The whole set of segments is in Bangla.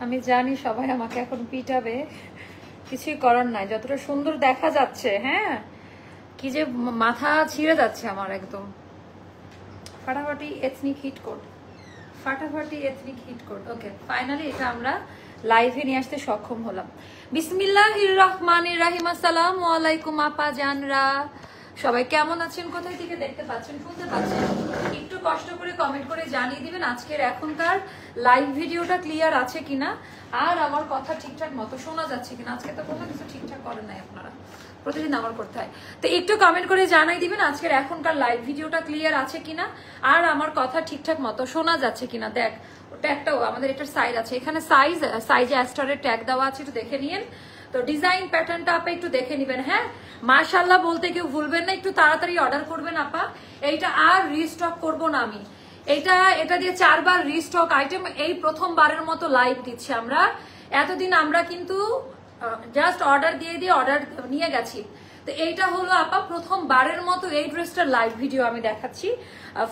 আমি জানি সবাই আমাকে এখন পিটাবে, কিছুই করার নাই। যতটা সুন্দর দেখা যাচ্ছে, হ্যাঁ, কি যে মাথা ছিঁড়ে যাচ্ছে আমার একদম। ফাটাফাটি এথনিক হিট কোড, ফাটাফাটি এথনিক হিট কোড। ওকে, ফাইনালি এটা আমরা লাইভে নিয়ে আসতে সক্ষম হলাম। বিসমিল্লাহির রহমানির রহিম। আসসালামু আলাইকুম আপা জানরা, সবাই কেমন আছেন? কোথায় থেকে দেখতে পাচ্ছেন, শুনতে পাচ্ছেন? একটু কষ্ট করে কমেন্ট করে জানিয়ে দিবেন আজকের এখনকার লাইভ ভিডিওটা ক্লিয়ার আছে কিনা, আর আমার কথা ঠিকঠাক মতো শোনা যাচ্ছে কিনা। আজকে তো কোনো কিছু ঠিকঠাক করেন নাই আপনারা, প্রতিদিন আমার করতে হয়। তো একটু কমেন্ট করে জানাই দিবেন আজকের এখনকার লাইভ ভিডিওটা ক্লিয়ার আছে কিনা, আর আমার কথা ঠিকঠাক মতো শোনা যাচ্ছে কিনা। দেখ, ট্যাগটাও আমাদের এটার সাইজ আছে, এখানে সাইজে অ্যাস্টারের ট্যাগ দেওয়া আছে, একটু দেখে নিন। তো ডিজাইন প্যাটার্নটা আপা একটু দেখে নিবেন। হ্যাঁ, মাশাআল্লাহ বলতে কেউ ভুলবেন না, একটু তাড়াতাড়ি অর্ডার করবেন আপা। এইটা আর রিস্টক করব না আমি, এটা দিয়ে 4 বার রিস্টক আইটেম এই প্রথমবারের মতো লাইভ দিচ্ছি আমরা। এতদিন আমরা কিন্তু জাস্ট অর্ডার দিয়ে অর্ডার নিয়ে গেছি। তো এইটা হলো আপা প্রথমবারের মতো এই ড্রেসটার লাইভ ভিডিও আমি দেখাচ্ছি,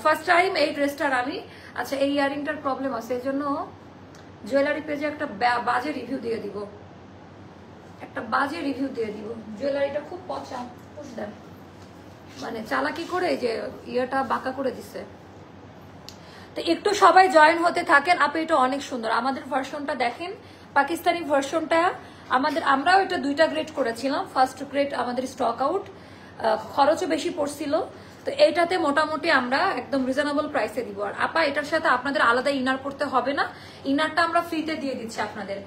ফার্স্ট টাইম এই ড্রেসটার আমি। আচ্ছা, এই ইয়ারিংটার প্রবলেম আছে, এই জন্য জুয়েলারি পেজে একটা বাজে রিভিউ দিয়ে দিব, জুয়েলারিটা খুব পচা, বুঝলেন, মানে চালাকি করে যে ইয়েটা বাঁকা করে দিছে। তো একটু সবাই জয়েন হতে থাকেন আপু। এটা অনেক সুন্দর, আমাদের ভার্সনটা দেখেন, পাকিস্তানি ভার্সনটা আমরাও এটা 2টা গ্রেড করেছিলাম। ফার্স্ট গ্রেড আমাদের স্টক আউট, খরচও বেশি পড়ছিল। তো এইটাতে মোটামুটি আমরা একদম রিজনেবল প্রাইসে দিব। আর আপা এটার সাথে আপনাদের আলাদা ইনার পড়তে হবে না, ইনারটা আমরা ফ্রিতে দিয়ে দিচ্ছি আপনাদের,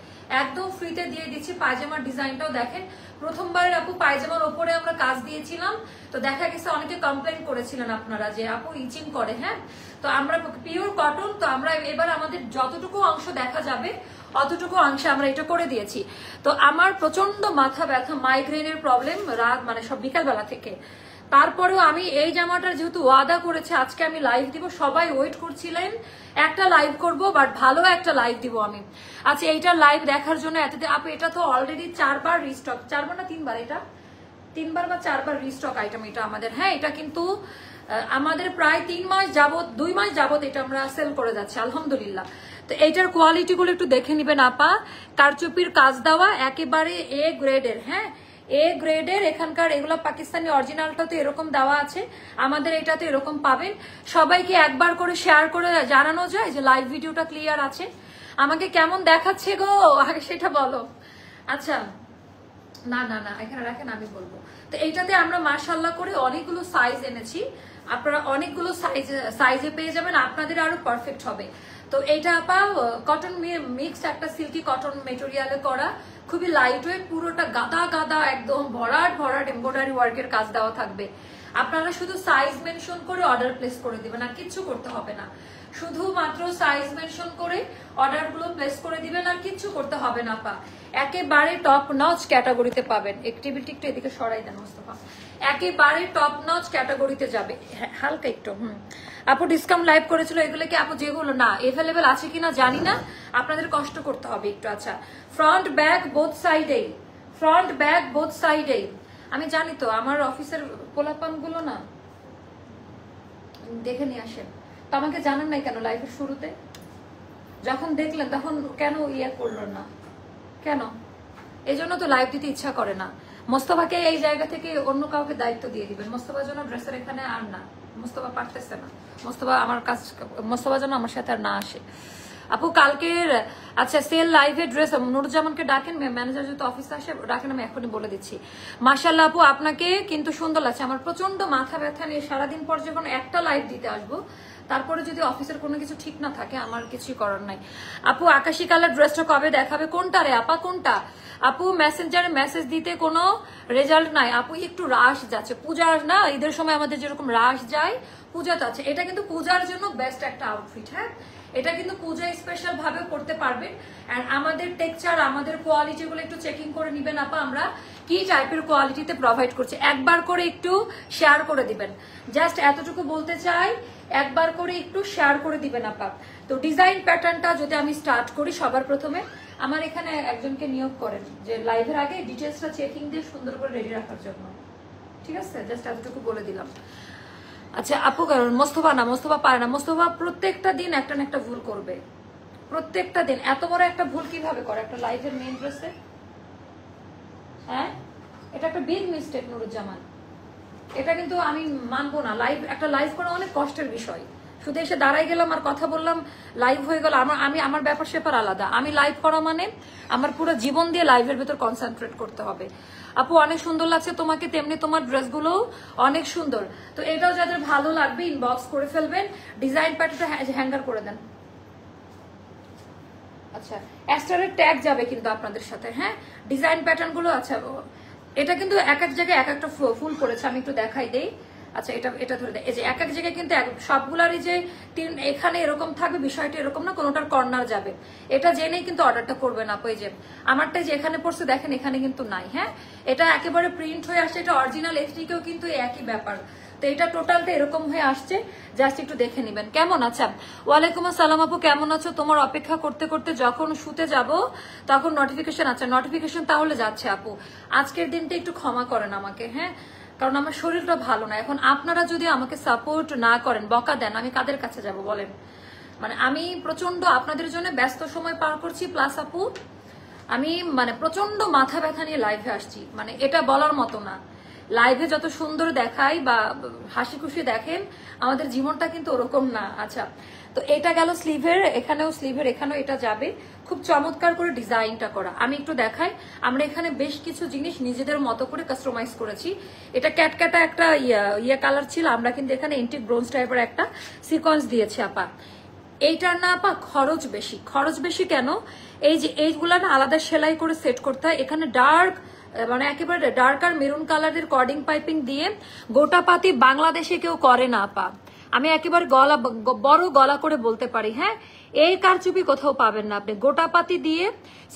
একদম ফ্রিতে দিয়ে দিচ্ছি। পায়জামার ডিজাইনটাও দেখেন, প্রথমবারের আপু পায়জামার ওপরে আমরা কাজ দিয়েছিলাম, তো দেখা গেছে অনেকে কমপ্লেন করেছিলেন আপনারা যে আপু ইচিং করে। হ্যাঁ, তো আমরা পিওর কটন, তো আমরা এবার আমাদের যতটুকু অংশ দেখা যাবে অতটুকু অংশে আমরা এটা করে দিয়েছি। তো আমার প্রচন্ড মাথা ব্যথা, মাইগ্রেনের প্রবলেম রাত মানে সব বিকালবেলা থেকে, তারপরেও আমি এই জামাটার যেহেতু ওয়াদা করেছে আজকে আমি লাইভ দিব, সবাই ওয়েট করছিলেন একটা লাইভ করব, বাট ভালো একটা লাইভ দিব আমি। আচ্ছা, এইটার লাইভ দেখার জন্য এতদিন আপু, এটা তো অলরেডি 4 বার রিস্টক, 4 বার না 3 বার, এটা 3 বার বা 4 বার রিস্টক আইটেম এটা আমাদের। হ্যাঁ, এটা কিন্তু আমাদের প্রায় 3 মাস যাবত, 2 মাস যাবত এটা আমরা সেল করে যাচ্ছি আলহামদুলিল্লাহ। তো এইটার কোয়ালিটি গুলো একটু দেখে নিবেন আপা, কারচুপির কাজ দেওয়া, একেবারে এ গ্রেডের। হ্যাঁ, এ গ্রেডের, এখানকার এগুলো পাকিস্তানি অরিজিনালটা তো এরকম দেওয়া আছে, আমাদের এটাতে এরকম পাবেন। সবাইকে একবার করে শেয়ার করে জানানো যায় যে লাইভ ভিডিওটা ক্লিয়ার আছে। আমাকে কেমন দেখাচ্ছে গো আগে সেটা বলো। আচ্ছা, না না না, এখানে রাখেন, আমি বলবো। তো এইটাতে আমরা মাশাআল্লাহ করে অনেকগুলো সাইজ এনেছি, আপনারা অনেকগুলো সাইজে পেয়ে যাবেন, আপনাদের আরো পারফেক্ট হবে। তো এইটা আপা কটন মিক্স একটা সিল্কি কটন মেটেরিয়ালে করা, খুবই লাইট ওয়েট, পুরোটা গাদা গাদা একদম ভরাট এমব্রয়ডারি ওয়ার্কের কাজ দেওয়া থাকবে। আপনারা শুধু সাইজ মেনশন করে অর্ডার প্লেস করে দিবেন, আর কিচ্ছু করতে হবে না। শুধুমাত্র সাইজ মেনশন করে অর্ডারগুলো প্লেস করে দিবেন, আর কিচ্ছু করতে হবে না আপা। একেবারে টপ নচ ক্যাটাগরিতে পাবেন। টেবিলটি একটু এদিকে সরাই দেন মোস্তফা, একেবারে টপ নচ ক্যাটাগরিতে যাবে। হালকা একটু আপু ডিসকাউন্ট লাইভ করেছিল, এগুলো কি আপু যেগুলো না এভেলেবেল আছে কিনা জানি না, আপনাদের কষ্ট করতে হবে একটু। আচ্ছা, ফ্রন্ট ব্যাক বোথ সাইডেই, আমি জানি তো আমার অফিসের পোলাপান গুলো না, দেখে নিয়ে আসেন। তো আমাকে জানান নাই কেন লাইভের শুরুতে? যখন দেখলেন তখন কেন ইয়ে করলো না কেন? এই জন্য তো লাইভ দিতে ইচ্ছা করে না। মোস্তফাকে এই জায়গা থেকে অন্য কাউকে দায়িত্ব দিয়ে দিবেন, মোস্তফা যেন ড্রেসের এখানে আর না, মোস্তফা পারতেছে না, মোস্তফা যেন আমার সাথে আর না আসে। আপু কালকের আচ্ছা সেল লাইভে ড্রেস নুরুজ্জামানকে ডাকেন, ম্যানেজার যেহেতু অফিসে আসে ডাকেন, আমি এখনই বলে দিচ্ছি। মাশাআল্লাহ আপু আপনাকে কিন্তু সুন্দর লাগছে। আমার প্রচন্ড মাথা ব্যথা নিয়ে সারাদিন পর যখন একটা লাইভ দিতে আসবো, তারপরে যদি অফিসের কোনো কিছু ঠিক না থাকে আমার কিছুই করার নাই। আপু আকাশি কালার ড্রেসটা কবে দেখাবে? কোনটা রে আপা, কোনটা? আপু মেসেঞ্জারে মেসেজ দিতে কোনো রেজাল্ট নাই আপু, একটু রাশ যাচ্ছে। পূজার না, ঈদের সময় আমাদের যেরকম রাশ যায়, পূজাতে আছে। এটা কিন্তু পূজার জন্য বেস্ট একটা আউটফিট। হ্যাঁ, এটা কিন্তু পূজায় স্পেশাল ভাবে করতে পারবেন। এন্ড আমাদের টেক্সচার, আমাদের কোয়ালিটি গুলো একটু চেকিং করে নিবেন আপা, আমরা কি টাইপের কোয়ালিটিতে প্রোভাইড করছি। একবার করে একটু শেয়ার করে দিবেন, জাস্ট এতটুকু বলতে চাই, একবার করে একটু শেয়ার করে দিবেন আপা। তো ডিজাইন প্যাটার্নটা যদি আমি স্টার্ট করি, সবার প্রথমে আমার এখানে একজনকে নিয়োগ করেন যে লাইভের আগে ডিটেলসটা চেকিং দিয়ে সুন্দর করে রেডি রাখার জন্য, ঠিক আছে? জাস্ট এতটুকু বলে দিলাম। আচ্ছা আপু মোস্তফা পারে না, মোস্তফা প্রত্যেকটা দিন একটা না একটা ভুল করবে, প্রত্যেকটা দিন এত বড় একটা ভুল কিভাবে করে একটা লাইভের মেইন ড্রেসে? হ্যাঁ, এটা একটা বিগ মিস্টেক নুরুজ্জামান। এটা কিন্তু আমি মানবো না। একটা লাইভ করা অনেক কষ্টের বিষয়। শুধু এসে দাঁড়াই গেলাম আর কথা বললাম, লাইভ হয়ে গেল। আমার ব্যাপার স্যাপার আলাদা। আমি লাইভ করা মানে আমার পুরো জীবন দিয়ে লাইভের ভেতর কনসেন্ট্রেট করতে হবে। আপু অনেক সুন্দর লাগছে তোমাকে, তেমনি তোমার ড্রেসগুলো অনেক সুন্দর। তো এটাও যাদের ভালো লাগবে ইনবক্স করে ফেলবেন। ডিজাইন প্যাটার্নটা হ্যাঙ্গার করে দেন। আচ্ছা, অ্যাস্টারের ট্যাগ যাবে কিন্তু আপনাদের সাথে। হ্যাঁ, ডিজাইন প্যাটার্ন গুলো। আচ্ছা, এটা কিন্তু এক এক জায়গায় এক একটা ফুল করেছে, আমি একটু দেখাই দেই। আচ্ছা, এটা ধরে দেয়। এই যে এক এক জায়গায় কিন্তু সবগুলারই যে এখানে এরকম থাকবে বিষয়টা এরকম না, কোনোটার কর্নার যাবে। এটা জেনেই কিন্তু অর্ডারটা করবেন আপু। এই যে আমারটা যে এখানে পড়ছে দেখেন, এখানে কিন্তু নাই। হ্যাঁ, এটা একেবারে প্রিন্ট হয়ে আসছে। এটা অরিজিনাল এথনিকেও কিন্তু একই ব্যাপার। তো এটা টোটালটা এরকম হয়ে আসছে, জাস্ট একটু দেখে নিবেন কেমন। আচ্ছা, ওয়ালাইকুম আসসালাম আপু, কেমন আছো? তোমার অপেক্ষা করতে করতে যখন শুতে যাব তখন নোটিফিকেশন। আচ্ছা, নোটিফিকেশন তাহলে যাচ্ছে আপু। আজকের দিনটা একটু ক্ষমা করেন আমাকে, হ্যাঁ, কারণ আমার শরীরটা ভালো না। এখন আপনারা যদি আমাকে সাপোর্ট না করেন, বকা দেন, আমি কাদের কাছে যাব বলেন? মানে আমি প্রচন্ড আপনাদের জন্য ব্যস্ত সময় পার করছি। প্লাস আপু আমি মানে প্রচন্ড মাথা ব্যথা নিয়ে লাইভে আসছি, মানে এটা বলার মতো না। লাইভে যত সুন্দর দেখাই বা হাসি খুশি দেখেন, আমাদের জীবনটা কিন্তু ওরকম না। আচ্ছা, তো এটা গেল স্লিভের, এখানেও স্লিভের এখানেও এটা যাবে। খুব চমৎকার করে ডিজাইনটা করা। আমি একটু দেখাই। আমরা এখানে বেশ কিছু জিনিস নিজেদের মতো করে কাস্টমাইজ করেছি। এটা ক্যাটক্যাটা একটা ইয়ে কালার ছিল, আমরা কিন্তু এখানে এন্টিক ব্রোঞ্জ টাইপের একটা সিকোয়েন্স দিয়েছি আপা। এইটার না আপা খরচ বেশি। খরচ বেশি কেন? এই যে এইগুলা না আলাদা সেলাই করে সেট করতে হয়। এখানে ডার্ক মানে একেবারে ডার্ক আর মেরুন কালারের কর্ডিং পাইপিং দিয়ে গোটাপাতি বাংলাদেশে কেউ করে না আপা। আমি একেবারে বড় গলা করে বলতে পারি। হ্যাঁ, এই কারচুপি কোথাও পাবেন না আপনি। গোটাপাতি দিয়ে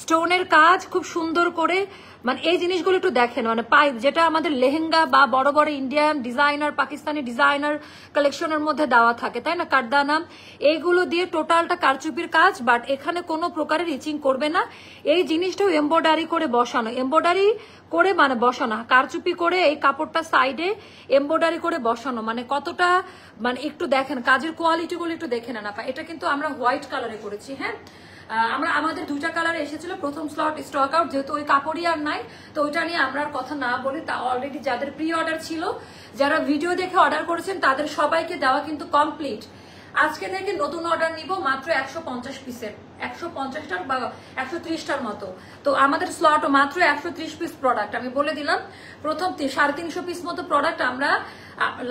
স্টোনের কাজ খুব সুন্দর করে, মানে এই জিনিসগুলো একটু দেখেন। মানে পাইপ যেটা আমাদের লেহেঙ্গা বা বড় বড় ইন্ডিয়ান ডিজাইনার, পাকিস্তানি ডিজাইনার কালেকশনের মধ্যে দেওয়া থাকে, তাই না, কারদানা, এইগুলো দিয়ে টোটালটা কারচুপির কাজ। বাট এখানে কোনো প্রকারের ইচিং করবে না। এই জিনিসটাও এমব্রয়ডারি করে বসানো, এমব্রয়ডারি করে মানে বসানো, কারচুপি করে এই কাপড়টা সাইডে এমব্রয়ডারি করে বসানো। মানে কতটা, মানে একটু দেখেন কাজের কোয়ালিটি গুলো একটু দেখে নেন আপা। এটা কিন্তু আমরা হোয়াইট কালারে করেছি। হ্যাঁ, আমাদের দুইটা কালার এসেছিল, প্রথম স্লট স্টক আউট, যেহেতু ওই কাপড়ই আর নাই, তো ওইটা নিয়ে আমরা আর কথা না বলি। তা অলরেডি যাদের প্রি অর্ডার ছিল, যারা ভিডিও দেখে অর্ডার করেছেন, তাদের সবাইকে দেওয়া কিন্তু কমপ্লিট। আজকে থেকে নতুন অর্ডার নিব মাত্র 150 পিসের, 150টার বা 130টার মতো। তো আমাদের স্লট মাত্র 130 পিস প্রোডাক্ট। আমি বলে দিলাম প্রথম 350 পিস মতো প্রোডাক্ট আমরা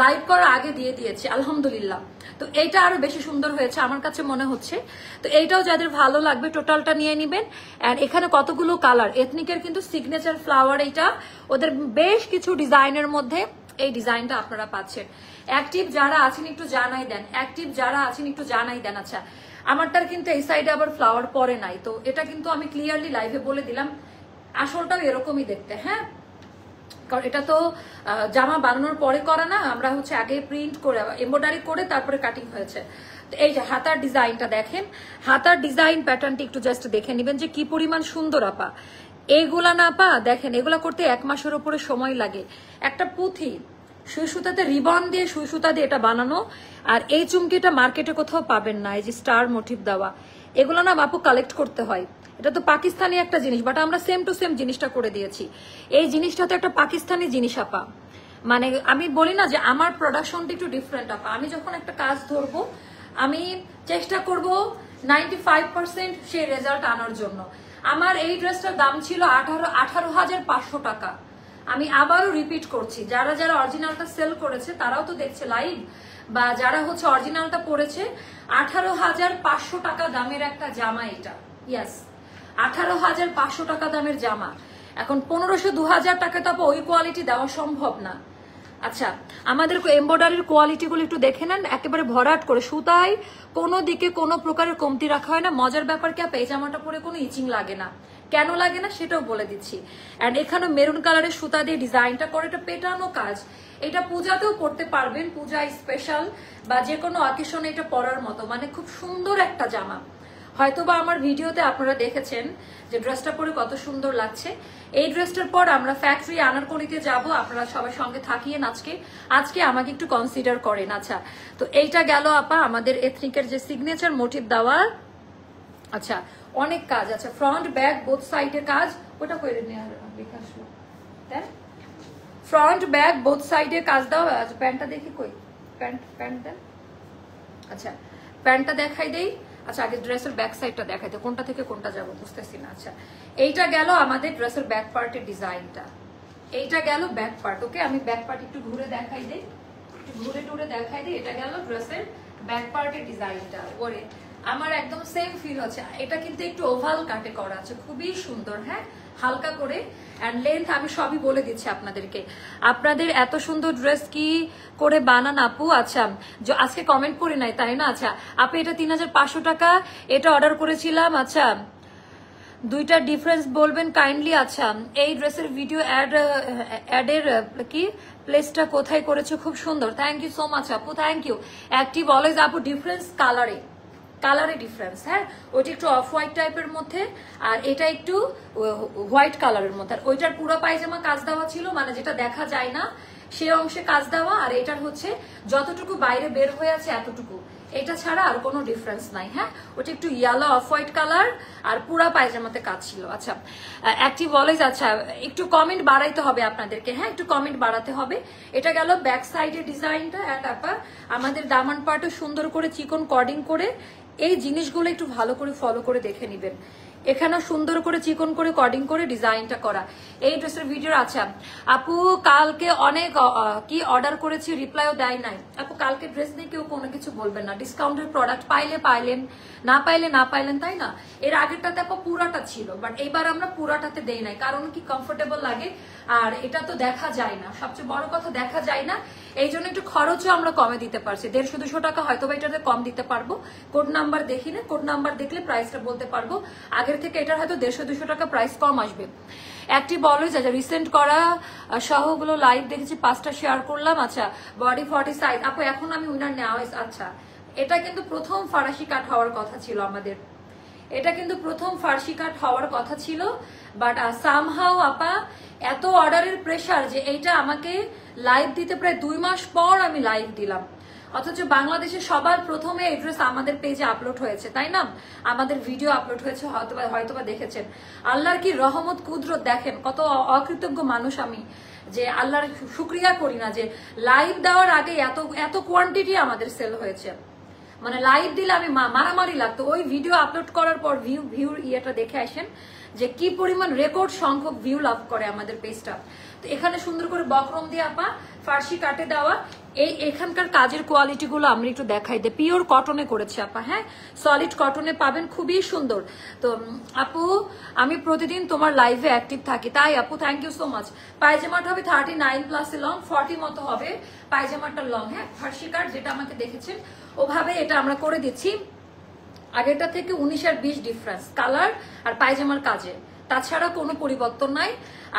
লাইভ করার আগে দিয়ে দিয়েছি আলহামদুলিল্লাহ। তো এইটা আরো বেশি সুন্দর হয়েছে আমার কাছে মনে হচ্ছে। তো এইটাও যাদের ভালো লাগবে টোটালটা নিয়ে নিবেন। এন্ড এখানে কতগুলো কালার, এথনিকের কিন্তু সিগনেচার ফ্লাওয়ার, এইটা ওদের বেশ কিছু ডিজাইনের মধ্যে এই ডিজাইনটা আপনারা পাচ্ছেন। অ্যাক্টিভ যারা আছেন একটু জানাই দেন, অ্যাক্টিভ যারা আছেন একটু জানাই দেন। আচ্ছা, আমারটার কিন্তু এই সাইডে আবার ফ্লাওয়ার পরে নাই, তো এটা কিন্তু আমি ক্লিয়ারলি লাইভে বলে দিলাম, আসলটাও এরকমই দেখতে। হ্যাঁ, কারণ এটা তো জামা বানানোর পরে করা না, আমরা হচ্ছে আগে প্রিন্ট করে এমব্রয়ডারি করে তারপরে কাটিং হয়েছে। তো এই যে হাতার ডিজাইনটা দেখেন, হাতার ডিজাইন প্যাটার্নটি একটু জাস্ট দেখে নিবেন যে কি পরিমাণ সুন্দর আপা। এইগুলা না আপা দেখেন, এগুলা করতে 1 মাসের উপরে সময় লাগে। একটা পুঁথি সুই সুতাতে রিবন দিয়ে সুই সুতা দিয়ে এটা বানানো। আর এই চুমকিটা মার্কেটে কোথাও পাবেন না, এই যে স্টার মোটিভ দেওয়া, এগুলো না বাপু কালেক্ট করতে হয়। এটা তো পাকিস্তানি একটা জিনিস, বাট আমরা সেম টু সেম জিনিসটা করে দিয়েছি। এই জিনিসটা তো একটা পাকিস্তানি জিনিস আপা। মানে আমি বলি না যে আমার প্রোডাকশনটা একটু ডিফারেন্ট আপা। আমি যখন একটা কাজ ধরবো, আমি চেষ্টা করব 95% সেই রেজাল্ট আনার জন্য। আমার এই ড্রেসটার দাম ছিল 18,500 টাকা। আমি আবারও রিপিট করছি, যারা যারা অরিজিনালটা সেল করেছে তারাও তো দেখছে লাইভ, বা যারা হচ্ছে অরিজিনালটা পড়েছে, 18,500 টাকা দামের একটা জামা এটা। ইয়াস, 18,500 টাকা দামের জামা। এখন 1500-2000 টাকা তো ওই কোয়ালিটি দেওয়া সম্ভব না। আচ্ছা, আমাদের এমব্রয়ডারির কোয়ালিটি গুলো একটু দেখে নেন, একেবারে ভরাট করে সুতায় কোনো দিকে কোনো প্রকারের কমতি রাখা হয় না। মজার ব্যাপার কি, এই জামাটা পরে কোনো ইচিং লাগে না। কেন লাগে না সেটাও বলে দিচ্ছি। এন্ড এখানে মেরুন কালারের সুতা দিয়ে ডিজাইনটা করে, এটা পেটানো কাজ। এটা পূজাতেও পড়তে পারবেন, পূজা স্পেশাল বা যে কোনো অকেশনে এটা পরার মতো, মানে খুব সুন্দর একটা জামা। হয়তোবা আমার ভিডিওতে আপনারা দেখেছেন যে ড্রেসটা পরে কত সুন্দর লাগছে। এই ড্রেসটার পর আমরা ফ্যাক্টরি আনারকলিতে যাব, আপনারা সবাই সঙ্গে থাকিয়েন। আজকে আমাকে একটু কনসিডার করেন। আচ্ছা, তো এইটা গেল আপা আমাদের এথনিকের যে সিগনেচার মোটিভ দেওয়া আচ্ছা অনেক কাজ, আচ্ছা ফ্রন্ট ব্যাক বোথ সাইডে কাজ, ওটা করে নিয়ে বিকাশ দেন, ফ্রন্ট ব্যাক বোথ সাইডে কাজ দাও। আচ্ছা প্যান্টটা দেখি কই, প্যান্ট দেন। আচ্ছা প্যান্টটা দেখাই দেই। আচ্ছা আগে ড্রেসের ব্যাক সাইডটা দেখাই দেই, কোনটা থেকে কোনটা যাবো বুঝতেছি না। আচ্ছা এইটা গেল আমাদের ড্রেসের ব্যাক পার্টের ডিজাইনটা, এইটা গেল ব্যাক পার্ট। ওকে আমি ব্যাক পার্ট একটু ঘুরে দেখাই দেই, একটু ঘুরে টুরে দেখাই দিই। এটা গেল ড্রেসের ব্যাক পার্টের ডিজাইনটা। ওরে আমার একদম সেম ফিল হচ্ছে। এটা কিন্তু একটু ওভাল কাটে করা আছে, খুবই সুন্দর। হ্যাঁ হালকা করে, অ্যান্ড লেন্থ আমি সবই বলে দিচ্ছি আপনাদেরকে। আপনাদের এত সুন্দর ড্রেস কি করে বানান আপু? আচ্ছা আজকে কমেন্ট করি নাই তাই না? আচ্ছা আপু এটা 3500 টাকা, এটা অর্ডার করেছিলাম। আচ্ছা দুইটা ডিফারেন্স বলবেন কাইন্ডলি। আচ্ছা এই ড্রেসের ভিডিও অ্যাডের কি প্লেসটা কোথায় করেছো? খুব সুন্দর, থ্যাংক ইউ সো মাচ আপু, থ্যাংক ইউ। অ্যাক্টিভ অলওয়েজ আপু, ডিফারেন্স কালারে ডিফারেন্স। হ্যাঁ ওইটা একটু অফ হোয়াইট টাইপের মধ্যে, আর এটা একটু হোয়াইট কালারের মধ্যে। আর ওইটার পুরো পায়জামা কাজ দেওয়া ছিল, মানে যেটা দেখা যায় না সে অংশে কাজ দেওয়া, আর এটার হচ্ছে যতটুকু বাইরে বের হয়ে আছে এতটুকু, এটা ছাড়া আর কোনো ডিফারেন্স নাই। হ্যাঁ ওটা একটু ইয়েলো অফ হোয়াইট কালার, আর পুরা পায়জামাতে কাজ ছিল। আচ্ছা অ্যাক্টিভ অলওয়েজ। আচ্ছা একটু কমেন্ট বাড়াইতে হবে আপনাদেরকে, হ্যাঁ একটু কমেন্ট বাড়াতে হবে। এটা গেল ব্যাক সাইডের ডিজাইনটা, অ্যান্ড আপা আমাদের দামান পার্টও সুন্দর করে চিকন কর্ডিং করে, এই জিনিসগুলো একটু ভালো করে ফলো করে দেখে নিবেন। এখানে সুন্দর করে চিকন করে কর্ডিং করে ডিজাইনটা করা এই ড্রেসের ভিডিও। আচ্ছা আপু কালকে অনেক কি অর্ডার করেছি, রিপ্লাইও দেয় নাই আপু। কালকে ড্রেস নিয়ে কেউ কোনো কিছু বলবেন না, ডিসকাউন্টের প্রোডাক্ট পাইলে পাইলেন, না পাইলে না পাইলেন, তাই না? এর আগেরটাতে আপু পুরাটা ছিল, বাট এইবার আমরা পুরাটাতে দেই নাই, কারণ কি কমফোর্টেবল লাগে, আর এটা তো দেখা যায় না, সবচেয়ে বড় কথা দেখা যায় না, এই জন্য একটু খরচও আমরা কমে দিতে পারছি। 150-200 টাকা হয়তো বা এটাতে কম দিতে পারবো। কোড নাম্বার দেখি না, কোড নাম্বার দেখলে প্রাইসটা বলতে পারবো। আগের থেকে এটার হয়তো 150-200 টাকা প্রাইস কম আসবে। Active always. আচ্ছা রিসেন্ট করা সহগুলো লাইভ দেখেছি, 5টা শেয়ার করলাম। আচ্ছা বডি 40 সাইজ আপু, এখন আমি উইনার নেওয়া হয়েছে। আচ্ছা এটা কিন্তু প্রথম ফারাসি কাট হওয়ার কথা ছিল আমাদের, এটা কিন্তু প্রথম ফার্সি কাট হওয়ার কথা ছিল, বাট সামহাও আপা এত অর্ডারের প্রেসার যে এইটা আমাকে লাইভ দিতে প্রায় 2 মাস পর আমি লাইভ দিলাম। অথচ বাংলাদেশে সবার প্রথমে এই ড্রেস আমাদের পেজে আপলোড হয়েছে, তাই না? আমাদের ভিডিও আপলোড হয়েছে, হয়তোবা দেখেছেন। আল্লাহর কি রহমত কুদরত দেখেন, কত অকৃতজ্ঞ মানুষ আমি যে আল্লাহর শুকরিয়া করি না যে লাইভ দেওয়ার আগে এত কোয়ান্টিটি আমাদের সেল হয়েছে। মানে লাইভ দিলে আমি মারামারি লাগতো। ওই ভিডিও আপলোড করার পর ভিউ ইয়েটা দেখে আসেন যে কি পরিমাণ রেকর্ড সংখ্যক ভিউ লাভ করে আমাদের পেজটা। তো এখানে সুন্দর করে বক্রম দিয়ে আপা ফার্সি কাটে দেওয়া, এই এখানকার কাজের কোয়ালিটি গুলো আমরা একটু দেখাই দিই। পিওর কটনে করেছে আপা, হ্যাঁ সলিড কটনে পাবেন, খুবই সুন্দর। তো আপু আমি প্রতিদিন তোমার লাইভে অ্যাক্টিভ থাকি। তাই আপু থ্যাংক ইউ সো মাচ। পায়জামাটা হবে 39+ লং, 40 মতো হবে পায়জামাটার লং। হ্যাঁ ফার্সি কাট যেটা আমাকে দেখেছেন ওভাবে এটা আমরা করে দিচ্ছি। আগেরটা থেকে 19 আর 20 ডিফারেন্স কালার আর পায়জামার কাজে, তাছাড়া কোনো পরিবর্তন নাই।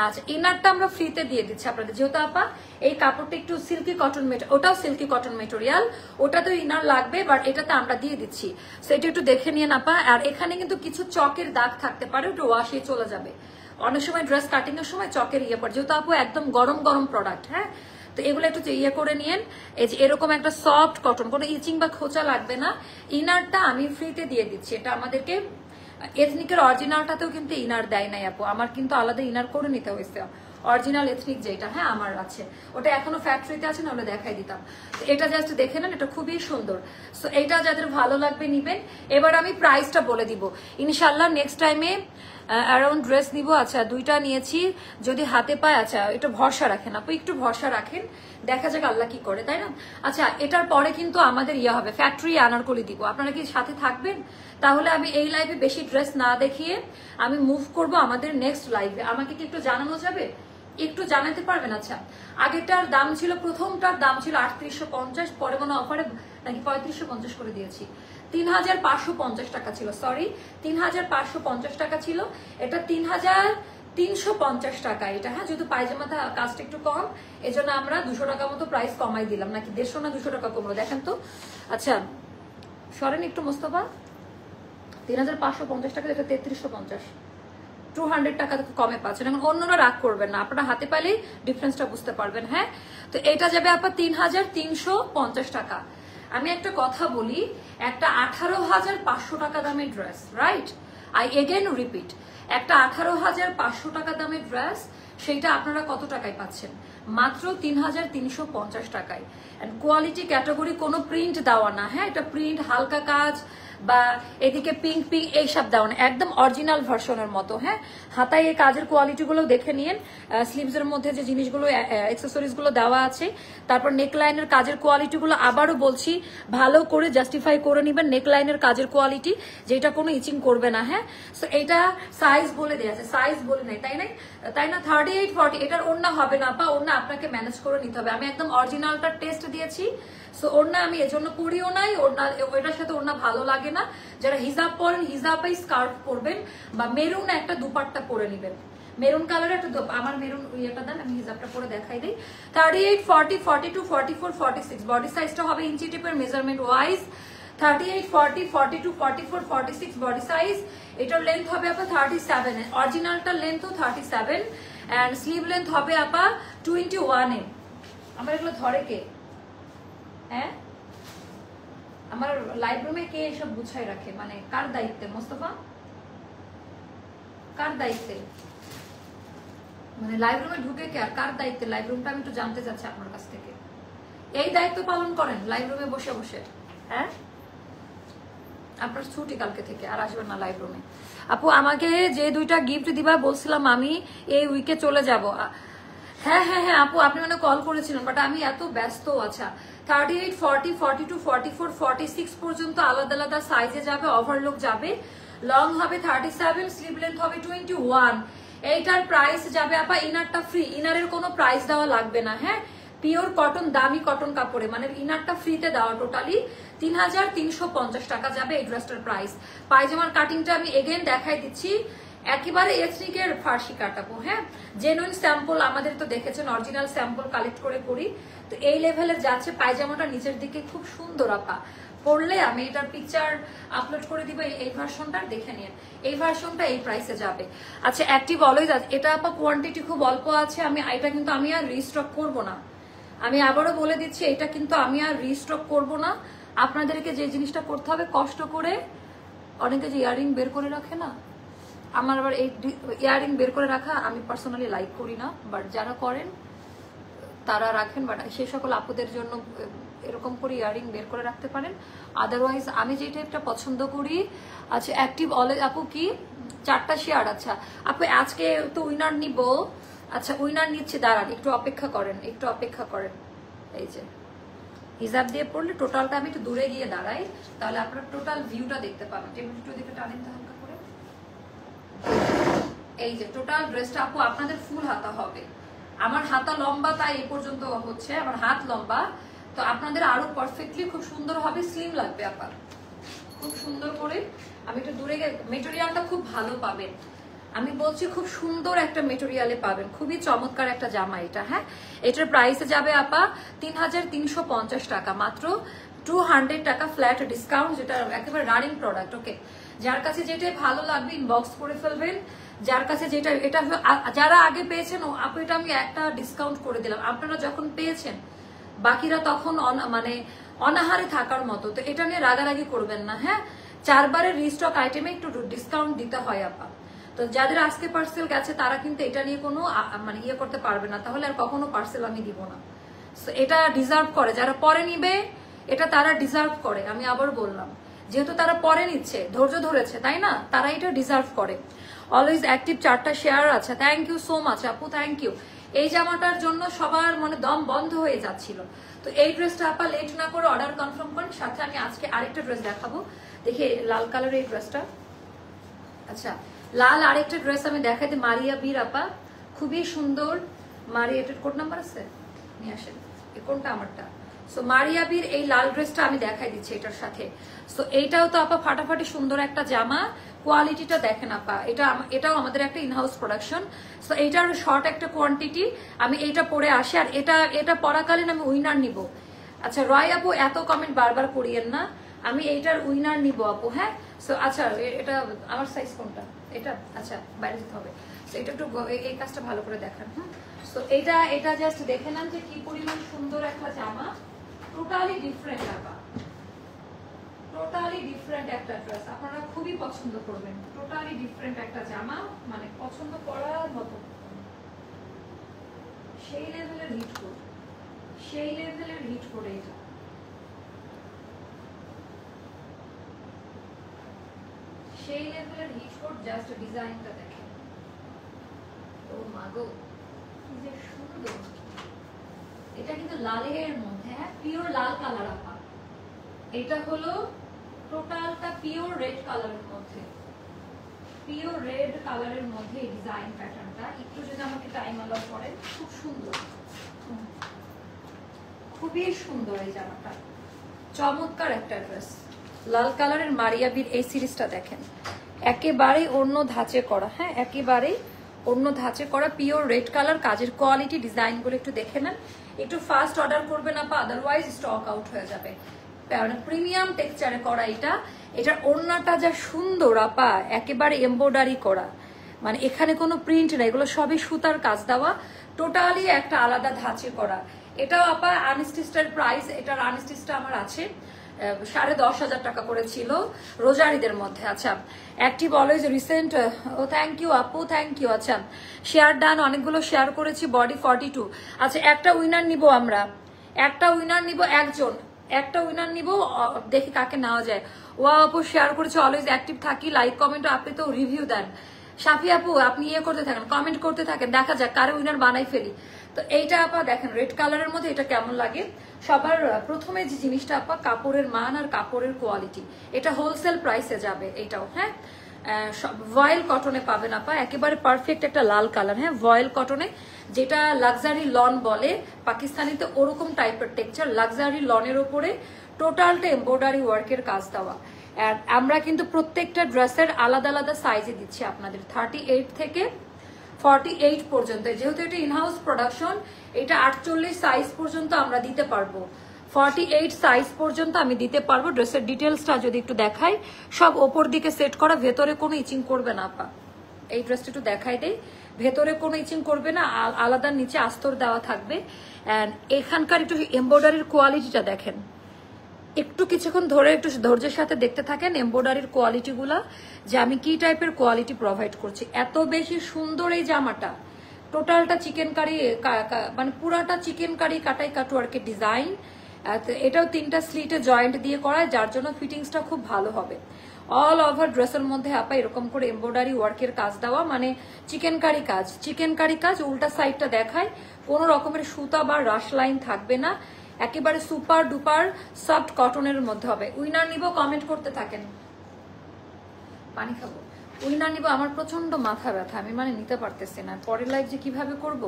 আচ্ছা ইনারটা আমরা ফ্রিতে দিয়ে দিচ্ছি আপনাদের, যেহেতু আপা এই কাপড়টা একটু সিল্কি কটন মেটেরিয়াল, ওটাও সিল্কি কটন মেটেরিয়াল, ওটাতেও ইনার লাগবে, বাট এটাতে আমরা দিয়ে দিচ্ছি। সেটা একটু দেখে নিয়ে আপা। আর এখানে কিন্তু কিছু চকের দাগ থাকতে পারে, ওটা ওয়াশে চলে যাবে। অনেক সময় ড্রেস কাটিং এর সময় চকের ইয়ে পড়ে, যেহেতু আপু একদম গরম গরম প্রোডাক্ট। হ্যাঁ তো এগুলো একটু ইয়ে করে নিয়েন। এই যে এরকম একটা সফট কটন, কোনো ইচিং বা খোঁচা লাগবে না। ইনারটা আমি ফ্রিতে দিয়ে দিচ্ছি। এটা আমাদেরকে এথনিকের অরিজিনালটাতেও কিন্তু ইনার দেয় নাই আপু, আমার কিন্তু আলাদা ইনার করে নিতে হয়েছে। অরিজিনাল এথনিক যেটা হ্যাঁ আমার আছে, ওটা এখনো ফ্যাক্টরিতে আছে, না ওটা দেখাই দিতাম। এটা জাস্ট দেখে নেন, এটা খুবই সুন্দর। সো এটা যাদের ভালো লাগবে নিবেন। এবার আমি প্রাইসটা বলে দিব ইনশাল্লাহ, নেক্সট টাইমে অ্যারাউন্ড ড্রেস নিব। আচ্ছা 2টা নিয়েছি, যদি হাতে পায়। আচ্ছা একটু ভরসা রাখেন আপু, একটু ভরসা রাখেন, দেখা যাক আল্লাহ কি করে, তাই না? আচ্ছা এটার পরে কিন্তু আমাদের ইয়ে হবে, ফ্যাক্টরি আনারকলি দিব। আপনারা কি সাথে থাকবেন? তাহলে আমি এই লাইভে বেশি ড্রেস না দেখিয়ে আমি মুভ করব আমাদের নেক্সট লাইভে। আমাকে কি একটু জানানো যাবে, একটু জানাতে পারবেন? আচ্ছা আগেরটার দাম ছিল, প্রথমটার দাম ছিল 3850, পরে মনে অফারে নাকি 3550 করে দিয়েছি। 3550 টাকা ছিল, সরি 3550 টাকা ছিল, এটা 3350 টাকা এটা। হ্যাঁ যেহেতু পায়জামাটা কাজটা একটু কম, এজন্য আমরা 200 টাকা মতো প্রাইস কমাই দিলাম, নাকি 150 না 200 টাকা কমলো দেখেন তো। আচ্ছা সরেন একটু মোস্তফা, 3550 টাকা, এটা 3350, 200 টাকা কমে পাচ্ছেন। এখন অন্যরা রাগ করবেন না, আপনারা হাতে পাইলেই ডিফারেন্সটা বুঝতে পারবেন। হ্যাঁ তো এটা যাবে আপনার 3350 টাকা। আমি একটা কথা বলি, একটা 18,500 টাকা দামের dress, right, I again repeat, একটা 18,500 টাকা দামের ড্রেস, সেইটা আপনারা কত টাকায় পাচ্ছেন? মাত্র 3,350 টাকায়। এন্ড কোয়ালিটি ক্যাটাগরি, কোনো প্রিন্ট দেওয়া না, হ্যাঁ, এটা প্রিন্ট হালকা কাজ বা এদিকে পিঙ্ক পিঙ্ক এইসব দেওয়া না, একদম অরিজিনাল ভার্সনের মতো। হ্যাঁ, হাতায় এই কাজের কোয়ালিটি গুলো দেখে নিন, স্লিভস এর মধ্যে যে জিনিসগুলো অ্যাক্সেসরিজ গুলো দেওয়া আছে, তারপর নেকলাইনের কাজের কোয়ালিটি গুলো আবারও বলছি ভালো করে জাস্টিফাই করে নিবেন। নেকলাইনের কাজের কোয়ালিটি যেটা কোনো ইচিং করবে না। হ্যাঁ, সো এটা সাইজ বলে দেওয়া আছে, সাইজ বলে নেই, তাই না 38-40, এটার ওড়না হবে না পা, ওড়না আপনাকে ম্যানেজ করে নিতে হবে। আমি একদম অরিজিনালটা টেস্ট দিয়েছি, সো ওড়না আমি এজন্য পরিও নাই, ওড়না ওইটার সাথে ওড়না ভালো লাগে না। যারা হিজাব পরেন, হিজাবে স্কার্ফ পরবেন বা মেরুন একটা দুপাট্টা পরে নেবেন, মেরুন কালারের একটা, আমার মেরুন ইয়েটা দেন, আমি হিজাবটা পরে দেখাই দিই। 38, 40, 42, 44, 46 বডি সাইজটা হবে ইঞ্চি টিপের মেজারমেন্ট ওয়াইজ। 38, 40, 42, 44, 46 body size. এটার লেন্থ হবে আপা 37, অরিজিনালটার লেন্থও 37, এন্ড স্লিভ লেন্থ হবে আপা 21 আমার এগুলো ধরে কে? হ্যাঁ, আমার লাইভ রুমে কে এসব গুছাই রাখে, মানে কার দায়িত্বে? মোস্তফা, কার দায়িত্বে? মানে লাইভ রুমে ঢুকে কে আর কার দায়িত্বে? লাইভ রুমটা আমি একটু জানতে চাচ্ছি আপনার কাছ থেকে। এই দায়িত্ব পালন করেন লাইভ রুমে বসে বসে? হ্যাঁ, আপনার ছুটি কালকে থেকে, আর আসবেন না লাইভ রুমে। আপু আমাকে যে 2টা গিফট দিবা বলছিলাম, আমি এই উইকে চলে যাব। হ্যাঁ হ্যাঁ হ্যাঁ আপু, আপনি মানে কল করেছিলেন, বাট আমি এত ব্যস্ত। আচ্ছা, 38, 40, 42, 44, 46 পর্যন্ত আলাদা আলাদা সাইজে যাবে, ওভারলুক যাবে, লং হবে 37, স্লিভ লেন্থ হবে 21। এইটার প্রাইস যাবে আপা, ইনারটা ফ্রি, ইনারের কোনো প্রাইস দেওয়া লাগবে না। হ্যাঁ, পিওর কটন, দামি কটন কাপড়ে, মানে ইনারটা ফ্রিতে দেওয়া, টোটালি 3,350 টাকা যাবে এই ড্রেসটার প্রাইস। পায়জামার কাটিংটা আমি এগেন দেখাই দিচ্ছি, একেবারে এথনিকের ফার্সি কাটাবো। হ্যাঁ, জেনুইন স্যাম্পল আমাদের তো দেখেছেন, অরিজিনাল স্যাম্পল কালেক্ট করে করি, তো এই লেভেলের যাচ্ছে। পায়জামাটা নিচের দিকে খুব সুন্দর আপা, পড়লে আমি এটার পিকচার আপলোড করে দিব, এই ভার্সনটা দেখে নিন। এই ভার্সনটা এই প্রাইসে যাবে। আচ্ছা, অ্যাক্টিভ অলওয়েজ আছে, এটা আপা কোয়ান্টিটি খুব অল্প আছে, এটা কিন্তু আমি আর রিস্টক করব না। আমি আবারও বলে দিচ্ছি, এটা কিন্তু আমি আর রিস্টক করব না। আপনাদেরকে যে জিনিসটা করতে হবে, কষ্ট করে, অনেকে যে ইয়ারিং বের করে রাখে না, আমার আবার এই ইয়ারিং বের করে রাখা আমি পার্সোনালি লাইক করি না, বাট যারা করেন তারা রাখেন, বাট সেই সকল আপুদের জন্য এরকম করে ইয়ারিং বের করে রাখতে পারেন। আদারওয়াইজ আমি যে টাইপটা পছন্দ করি। আচ্ছা, অ্যাক্টিভ অলওয়েজ আপু কি 4টা শেয়ার? আচ্ছা আপু, আজকে তো উইনার নিব। আচ্ছা, উইনার নিচ্ছে, দাঁড়ান একটু অপেক্ষা করেন, একটু অপেক্ষা করেন। এই যে হিজাব দিয়ে পড়লে টোটালটা, আমি একটু দূরে গিয়ে দাঁড়াই, তাহলে আপনার টোটাল ভিউটা দেখতে পাবেন। টেবিলটা দিকে টানেন তো হালকা করে। এই যে টোটাল ড্রেসটা আপু আপনাদের ফুল হাতা হবে। আমার হাতা লম্বা, তাই এই পর্যন্ত হচ্ছে, আমার হাত লম্বা, তো আপনাদের আরো পারফেক্টলি খুব সুন্দর হবে। স্লিম লাগবে আপনার, খুব সুন্দর করে। আমি একটু দূরে গিয়ে, মেটেরিয়ালটা খুব ভালো পাবেন, আমি বলছি খুব সুন্দর একটা মেটেরিয়ালে পাবেন, খুবই চমৎকার একটা জামা এটা। হ্যাঁ, এটার প্রাইসে যাবে আপা 3,350 টাকা, মাত্র 200 টাকা ফ্ল্যাট ডিসকাউন্ট, যেটা একেবারে রানিং প্রোডাক্ট। ওকে, যার কাছে যেটাই ভালো লাগবে ইনবক্স করে ফেলবেন। যার কাছে যেটা, এটা যারা আগে পেয়েছেন আপু, এটা আমি একটা ডিসকাউন্ট করে দিলাম। আপনারা যখন পেয়েছেন বাকিরা তখন মানে অনাহারে থাকার মতো, তো এটা নিয়ে রাগারাগি করবেন না। হ্যাঁ, 4 বারের রিস্টক আইটেমে একটু ডিসকাউন্ট দিতে হয় আপা। তো যাদের আজকে পার্সেল গেছে তারা কিন্তু এটা নিয়ে কোনো মানে ইয়ে করতে পারবে না, তাহলে আর কখনো পার্সেল আমি দিব না। এটা ডিজার্ভ করে, যারা পরে নিবে এটা তারা ডিজার্ভ করে। আমি আবার বললাম, যেহেতু তারা পরে নিচ্ছে, ধৈর্য ধরেছে, তাই না, তারা এটা ডিজার্ভ করে। অলওয়েজ অ্যাক্টিভ 4টা শেয়ার আছে, থ্যাংক ইউ সো মাচ আপু, থ্যাংক ইউ। এই জামাটার জন্য সবার মানে দম বন্ধ হয়ে যাচ্ছিল, তো এই ড্রেসটা আপা লেট না করে অর্ডার কনফার্ম করেন। সাথে আমি আজকে আরেকটা ড্রেস দেখাবো, দেখি লাল কালারের এই ড্রেসটা। আচ্ছা, লাল আরেকটা ড্রেস আমি দেখাই দিই, মারিয়া বীর আপা, খুবই সুন্দর। মারিয়া, এটার কোড নাম্বার আছে, নিয়ে আসেন, এই কোনটা আমারটা। সো মারিয়া বীর এই লাল ড্রেসটা আমি দেখাই দিচ্ছি এটার সাথে। সো এইটাও তো আপা ফাটাফাটি সুন্দর একটা জামা, কোয়ালিটিটা দেখেন আপা, এটাও আমাদের একটা ইনহাউস প্রোডাকশন। সো এইটার শর্ট একটা কোয়ান্টিটি, আমি এইটা পরে আসি, আর এটা পরাকালীন আমি উইনার নিব। আচ্ছা রয় আপু, এত কমেন্ট বারবার করিয়েন না, আমি এইটার উইনার নিব আপু। হ্যাঁ, সো আচ্ছা, এটা আমার সাইজ কোনটা? এটা, আচ্ছা বাইরে যেতে হবে, সো এটা একটু এই কাজটা ভালো করে দেখান। হ্যাঁ, সো এটা জাস্ট দেখে নেন যে কি পরিমাণ সুন্দর একটা জামা। টোটালি ডিফারেন্ট আপা, টোটালি ডিফারেন্ট একটা ড্রেস, আপনারা খুবই পছন্দ করবেন। টোটালি ডিফারেন্ট একটা জামা, মানে পছন্দ করার মতো, সেই লেভেলের হিট কোড, সেই লেভেলের হিট কোড এটা। সেই লেভেলের হিট কোড, জাস্ট ডিজাইনটা দেখেন। ও মাগো কি যে সুন্দর, এটা কিন্তু লালের মধ্যে, হ্যাঁ পিওর লাল কালার আপা। এটা হলো টোটালটা পিওর রেড কালারের মধ্যে, পিওর রেড কালারের মধ্যে এই ডিজাইন প্যাটার্নটা। একটু যদি আমাকে টাইম অ্যালাউ করেন, খুব সুন্দর, খুবই সুন্দর এই জামাটা, চমৎকার একটা ড্রেস। লাল কালারের মারিয়াবির এই সিরিজটা দেখেন, একেবারেই অন্য ধাঁচে করা, হ্যাঁ একেবারেই অন্য ধাঁচে করা, পিওর রেড কালার। কাজের কোয়ালিটি, ডিজাইনগুলো একটু দেখে নেন, একটু ফাস্ট অর্ডার করবেন আপা, আদারওয়াইজ স্টক আউট হয়ে যাবে। প্রিমিয়াম টেক্সচারে করা এটা, এটার ওড়নাটা যা সুন্দর আপা, একেবারে এমব্রয়ডারি করা, মানে এখানে কোনো প্রিন্ট নেই, এগুলো সবই সুতার কাজ দেওয়া, টোটালি একটা আলাদা ধাঁচে করা। এটাও আপা আনস্টিচটার প্রাইস, এটার আনস্টিচটা আমার আছে 10,500 টাকা করে ছিল রোজারিদের মধ্যে। আচ্ছা অ্যাক্টিভ অলওয়েজ রিসেন্ট, ও থ্যাংক ইউ আপু, থ্যাংক ইউ। আচ্ছা শেয়ার ডান, অনেকগুলো শেয়ার করেছি, বডি 42। আচ্ছা একটা উইনার নিব আমরা, একটা উইনার নিব, একজন, একটা উইনার নিব, দেখি কাকে নেওয়া যায়। ওয়া আপু শেয়ার করেছে, অলওয়েজ অ্যাক্টিভ থাকি, লাইক কমেন্ট, আপনি তো রিভিউ দেন। সাফি আপু আপনি ইয়ে করতে থাকেন, কমেন্ট করতে থাকেন, দেখা যাক কারে উইনার বানাই ফেলি। তো এইটা আপা দেখেন রেড কালারের মধ্যে এটা কেমন লাগে। সবার প্রথমে যে জিনিসটা আপা, কাপড়ের মান আর কাপড়ের কোয়ালিটি, এটা হোলসেল প্রাইসে যাবে এটাও, হ্যাঁ ভয়েল কটনে পাবেন আপা, একেবারে পারফেক্ট একটা লাল কালার, হ্যাঁ ভয়েল কটনে, যেটা লাক্সারি লন বলে পাকিস্তানিতে, ওরকম টাইপের টেক্সচার, লাক্সারি লনের উপরে টোটালটা এমব্রয়ডারি ওয়ার্কের কাজ দেওয়া। আর আমরা কিন্তু প্রত্যেকটা ড্রেসের আলাদা আলাদা সাইজে দিচ্ছি আপনাদের, 38 থেকে 48 পর্যন্ত, যেহেতু এটা ইনহাউস প্রোডাকশন, এটা 48 সাইজ পর্যন্ত আমরা দিতে পারবো, 48 সাইজ পর্যন্ত আমি দিতে পারবো। ড্রেসের ডিটেলসটা যদি একটু দেখাই, সব ওপর দিকে সেট করা, ভেতরে কোনো ইচিং করবে না আপা। এই ড্রেসটা একটু দেখাই দেই, ভেতরে কোনো ইচিং করবে না, আলাদা নিচে আস্তর দেওয়া থাকবে। এন্ড এখানকার একটু এমব্রয়ডারির কোয়ালিটিটা দেখেন, একটু কিছুক্ষণ ধরে একটু ধৈর্যের সাথে দেখতে থাকেন এমব্রয়ডারির কোয়ালিটি গুলা, যে আমি কি টাইপের কোয়ালিটি প্রোভাইড করছি। এত বেশি সুন্দর এই জামাটা, টোটালটা চিকেন কারি, মানে পুরাটা চিকেন কারি কাটাই কাটওয়ার্কের ডিজাইন। এটাও 3টা স্লিটে জয়েন্ট দিয়ে করা, যার জন্য ফিটিংসটা খুব ভালো হবে। অল ওভার ড্রেসের মধ্যে আপা এরকম করে এমব্রয়ডারি ওয়ার্কের কাজ দেওয়া, মানে চিকেন কারি কাজ, চিকেন কারি কাজ। উল্টা সাইডটা দেখায়, কোনো রকমের সুতা বা রাশ লাইন থাকবে না, একেবারে সুপার ডুপার সফট কটনের মধ্যে হবে। উইনার নিব, কমেন্ট করতে থাকেন। পানি খাবো, উইনার নিব। আমার প্রচন্ড মাথা ব্যথা, আমি মানে নিতে পারতেছি না, পরের লাইফ যে কিভাবে করব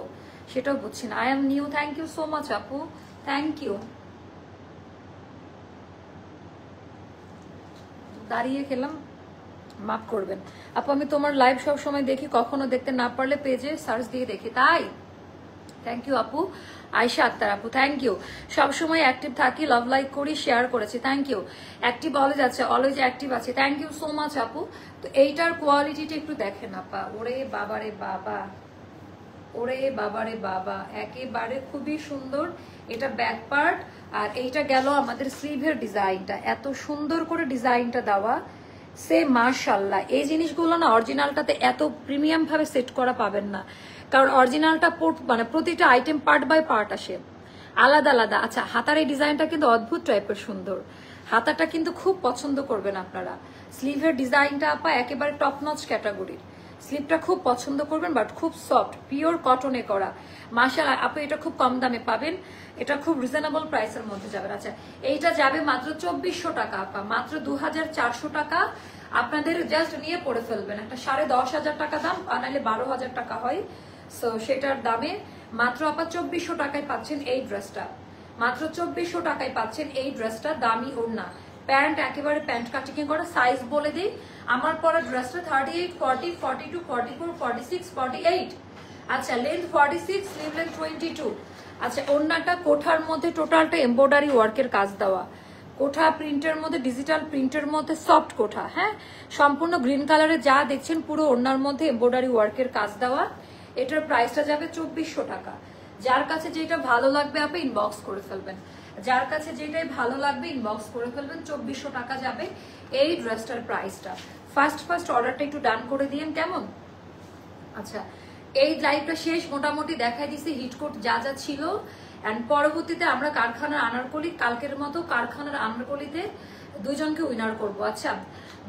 সেটাও বুঝছি না। I am new, thank you so much আপু, থ্যাংক ইউ। দাঁড়িয়ে খেলাম, মাফ করবেন আপু, আমি তোমার লাইভ সব সময় দেখি, কখনো দেখতে না পারলে পেজে সার্চ দিয়ে দেখি, তাই থ্যাংক ইউ আপু। আয়শা আক্তার আপু থ্যাংক ইউ, সবসময় অ্যাক্টিভ থাকি, লাভ লাইক করি, শেয়ার করেছি, থ্যাংক ইউ। অ্যাক্টিভ অলওয়েজ আছে, অলওয়েজ অ্যাক্টিভ আছে, থ্যাংক ইউ সো মাচ আপু। তো এইটার কোয়ালিটিটা একটু দেখেন আপা, ওরে বাবারে বাবা, ওরে বাবারে বাবা, একেবারে খুবই সুন্দর। এটা ব্যাক পার্ট, আর এইটা গেল আমাদের স্লিভের ডিজাইনটা, এত সুন্দর করে ডিজাইনটা দেওয়া, সে মাশাল্লাহ। এই জিনিসগুলো না অরিজিনালটাতে এত প্রিমিয়াম ভাবে সেট করা পাবেন না, কারণ অরিজিনালটা মানে প্রতিটা আইটেম পার্ট বাই পার্ট আসে আলাদা আলাদা। আচ্ছা হাতার এই ডিজাইনটা কিন্তু অদ্ভুত টাইপের সুন্দর, হাতাটা কিন্তু খুব পছন্দ করবেন আপনারা। স্লিভের ডিজাইনটা আপা একেবারে টপ নচ ক্যাটাগরির, স্লিভটা খুব পছন্দ করবেন, বাট খুব সফট পিওর কটনে করা, মাশাআল্লাহ আপু। এটা খুব কম দামে পাবেন, এটা খুব রিজনেবল প্রাইসের মধ্যে যাবে। আচ্ছা এইটা যাবে মাত্র 2400 টাকা আপা, মাত্র 2400 টাকা। আপনাদের জাস্ট নিয়ে পড়ে ফেলবেন, একটা 10,500 টাকা দাম, নাহলে 12,000 টাকা হয়। সো সেটার দামে মাত্র আপা 2400 টাকায় পাচ্ছেন এই ড্রেসটা, মাত্র 2400 টাকায় পাচ্ছেন এই ড্রেসটা। দামি ওড়না, প্যান্ট একেবারে প্যান্ট কাটিং করা। সাইজ বলে দিই, আমার পরা ড্রেসটা 38, 40, 42, 44, 46, 48। আচ্ছা লেন্থ 46, স্লিভ লেন্থ 22। আচ্ছা ওড়নাটা কোঠার মধ্যে টোটালটা এমব্রয়ডারি ওয়ার্কের কাজ দেওয়া, কোঠা প্রিন্টের মধ্যে, ডিজিটাল প্রিন্টের মধ্যে সফট কোঠা, হ্যাঁ সম্পূর্ণ গ্রিন কালারে যা দেখছেন পুরো ওড়নার মধ্যে এমব্রয়ডারি ওয়ার্কের কাজ দেওয়া। এটার প্রাইসটা যাবে 2400 টাকা। যার কাছে যেটা ভালো লাগবে আপনি ইনবক্স করে ফেলবেন। যার কাছে যেটাই ভালো লাগবে ইনবক্স করে ফেলবেন। 2400 টাকা যাবে এই ড্রেসটার প্রাইসটা। ফার্স্ট অর্ডারটা একটু ডান করে দিয়েন, কেমন? আচ্ছা, এই লাইভটা শেষ, মোটামুটি দেখাই দিছি হিটকোট যা যা ছিল। অ্যান্ড পরবর্তীতে আমরা কারখানার আনারকলি, কালকের মতো কারখানার আনারকলিতে 2 জনকে উইনার করব। আচ্ছা,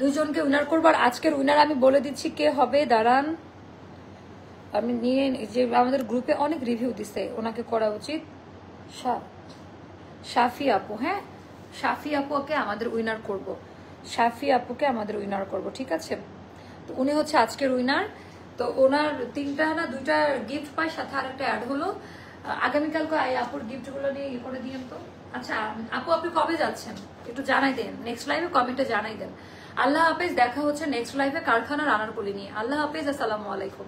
2 জনকে উইনার করবো। আর আজকের উইনার আমি বলে দিচ্ছি কে হবে, দাঁড়ান আমি নিয়ে, যে আমাদের গ্রুপে অনেক রিভিউ দিছে, ওনাকে করা উচিত। শাফি আপু, হ্যাঁ শাফি আপুকে আমাদের উইনার করব, শাফি আপুকে আমাদের উইনার করব, ঠিক আছে? তো উনি হচ্ছে আজকের উইনার। তো ওনার 3টা না 2টা গিফট পায়, সাথে আর একটা অ্যাড হলো। আগামীকালকে আপুর গিফটগুলো নিয়ে ইয়ে করে দিয়েন তো। আচ্ছা আপু, আপনি কবে যাচ্ছেন একটু জানাই দেন, নেক্সট লাইভে কমেন্টে জানাই দেন। আল্লাহ হাফেজ, দেখা হচ্ছে নেক্সট লাইভে কারখানার আনারকলি নিয়ে। আল্লাহ হাফেজ, আসসালামু আলাইকুম।